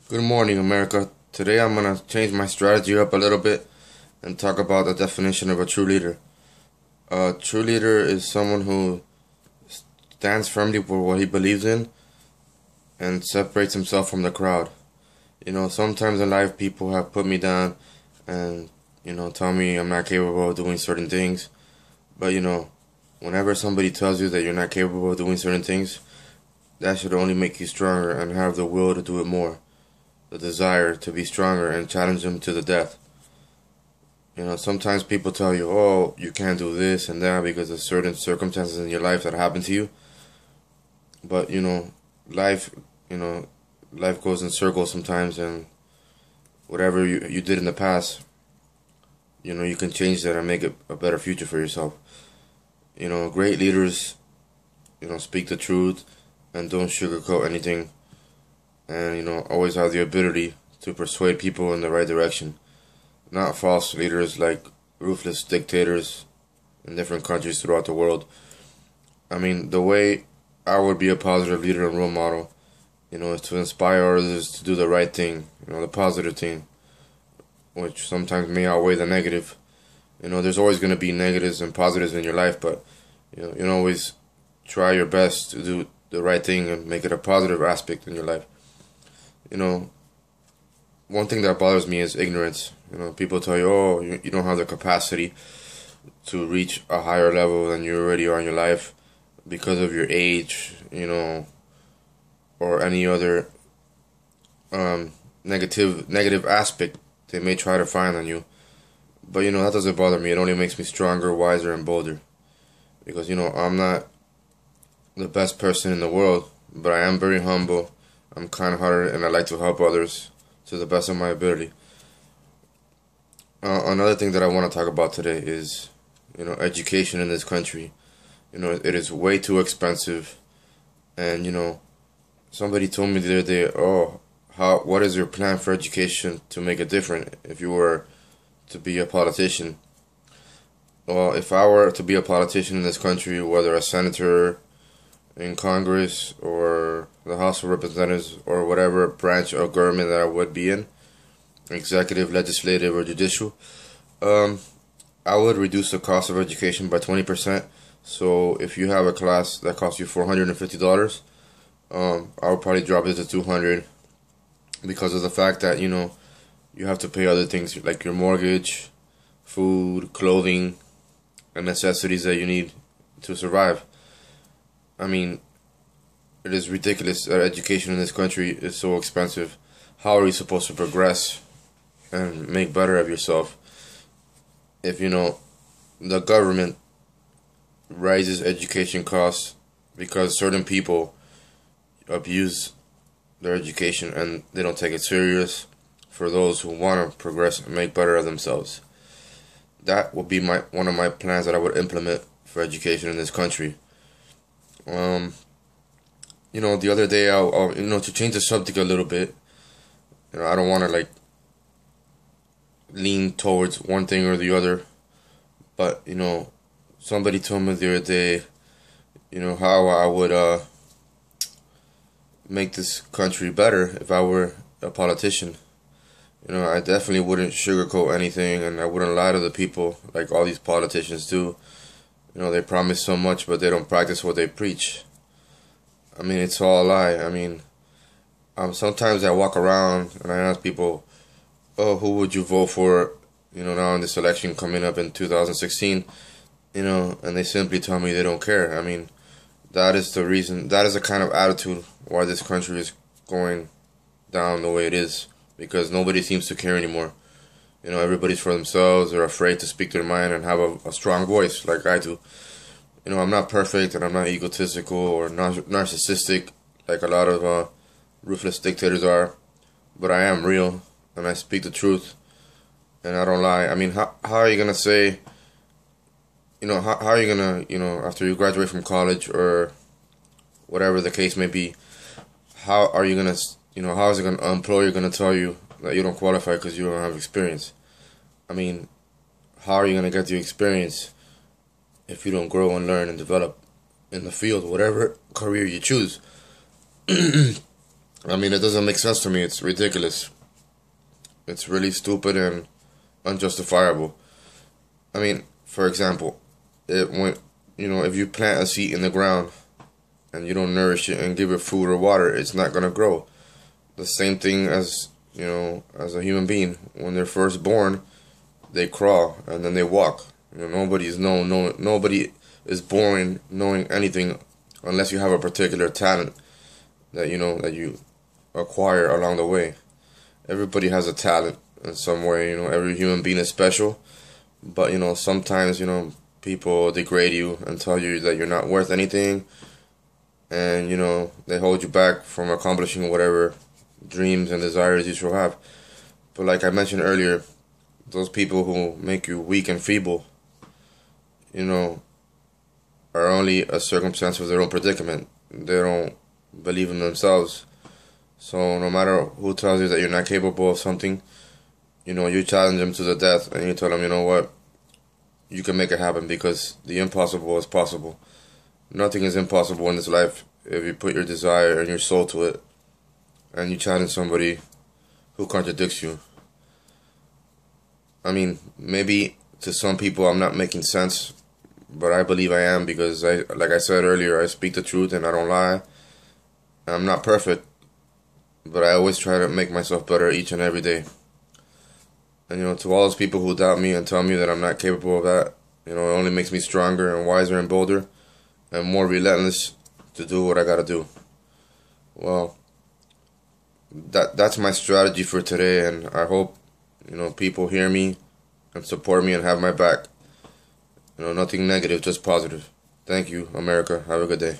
Good morning, America. Today I'm going to change my strategy up a little bit and talk about the definition of a true leader. A true leader is someone who stands firmly for what he believes in and separates himself from the crowd. Sometimes in life people have put me down and, tell me I'm not capable of doing certain things. But, whenever somebody tells you that you're not capable of doing certain things, that should only make you stronger and have the will to do it more. The desire to be stronger and challenge them to the death. Sometimes people tell you, oh, you can't do this and that because of certain circumstances in your life that happen to you. But, life, life goes in circles sometimes, and whatever you did in the past, you can change that and make it a better future for yourself. Great leaders, speak the truth and don't sugarcoat anything, and always have the ability to persuade people in the right direction, not false leaders like ruthless dictators in different countries throughout the world. I mean, the way I would be a positive leader and role model, is to inspire others to do the right thing, the positive thing, which sometimes may outweigh the negative. There's always going to be negatives and positives in your life, but you always try your best to do the right thing and make it a positive aspect in your life. One thing that bothers me is ignorance. People tell you, oh, you don't have the capacity to reach a higher level than you already are in your life because of your age, or any other negative aspect they may try to find on you. But that doesn't bother me. It only makes me stronger, wiser, and bolder. Because I'm not the best person in the world, but I am very humble. I'm kind-hearted, and I like to help others to the best of my ability. Another thing that I want to talk about today is, education in this country. It is way too expensive, and somebody told me the other day, oh, what is your plan for education to make it different if you were to be a politician? Well, if I were to be a politician in this country, whether a senator in Congress or the House of Representatives or whatever branch of government that I would be in, executive, legislative, or judicial, I would reduce the cost of education by 20%. So if you have a class that costs you $450, I would probably drop it to $200 because of the fact that, you have to pay other things like your mortgage, food, clothing, and necessities that you need to survive. I mean, it is ridiculous that education in this country is so expensive. How are you supposed to progress and make better of yourself if, the government raises education costs because certain people abuse their education and they don't take it serious for those who want to progress and make better of themselves? That would be one of my plans that I would implement for education in this country. The other day, I'll to change the subject a little bit, I don't want to lean towards one thing or the other, but, somebody told me the other day, how I would, make this country better if I were a politician. I definitely wouldn't sugarcoat anything, and I wouldn't lie to the people like all these politicians do. They promise so much, but they don't practice what they preach. I mean, it's all a lie. I mean, sometimes I walk around and I ask people, oh, who would you vote for, now in this election coming up in 2016, and they simply tell me they don't care. I mean, that is the reason, that is the kind of attitude why this country is going down the way it is, because nobody seems to care anymore. Everybody's for themselves. They're afraid to speak their mind and have a strong voice like I do. I'm not perfect and I'm not egotistical or narcissistic like a lot of ruthless dictators are, but I am real and I speak the truth and I don't lie. I mean, how are you gonna say, how are you gonna, after you graduate from college or whatever the case may be, how are you gonna, how is an employer gonna tell you that you don't qualify because you don't have experience? I mean, how are you gonna get the experience if you don't grow and learn and develop in the field, whatever career you choose? I mean, it doesn't make sense to me. It's ridiculous. It's really stupid and unjustifiable. I mean, for example, when if you plant a seed in the ground and you don't nourish it and give it food or water, it's not gonna grow. The same thing as as a human being. When they're first born, they crawl and then they walk. Nobody is born knowing anything unless you have a particular talent that you acquire along the way. Everybody has a talent in some way. Every human being is special, but sometimes people degrade you and tell you that you're not worth anything, and they hold you back from accomplishing whatever dreams and desires you shall have. But like I mentioned earlier, those people who make you weak and feeble, are only a circumstance of their own predicament. They don't believe in themselves. So no matter who tells you that you're not capable of something, you challenge them to the death and you tell them, you know what, you can make it happen because the impossible is possible. Nothing is impossible in this life if you put your desire and your soul to it and you challenge somebody who contradicts you. I mean, maybe to some people I'm not making sense, but I believe I am because like I said earlier, I speak the truth and I don't lie. I'm not perfect, but I always try to make myself better each and every day. And to all those people who doubt me and tell me that I'm not capable of that, it only makes me stronger and wiser and bolder and more relentless to do what I gotta do. Well, that's my strategy for today, and I hope people hear me and support me and have my back. Nothing negative, just positive. Thank you, America. Have a good day.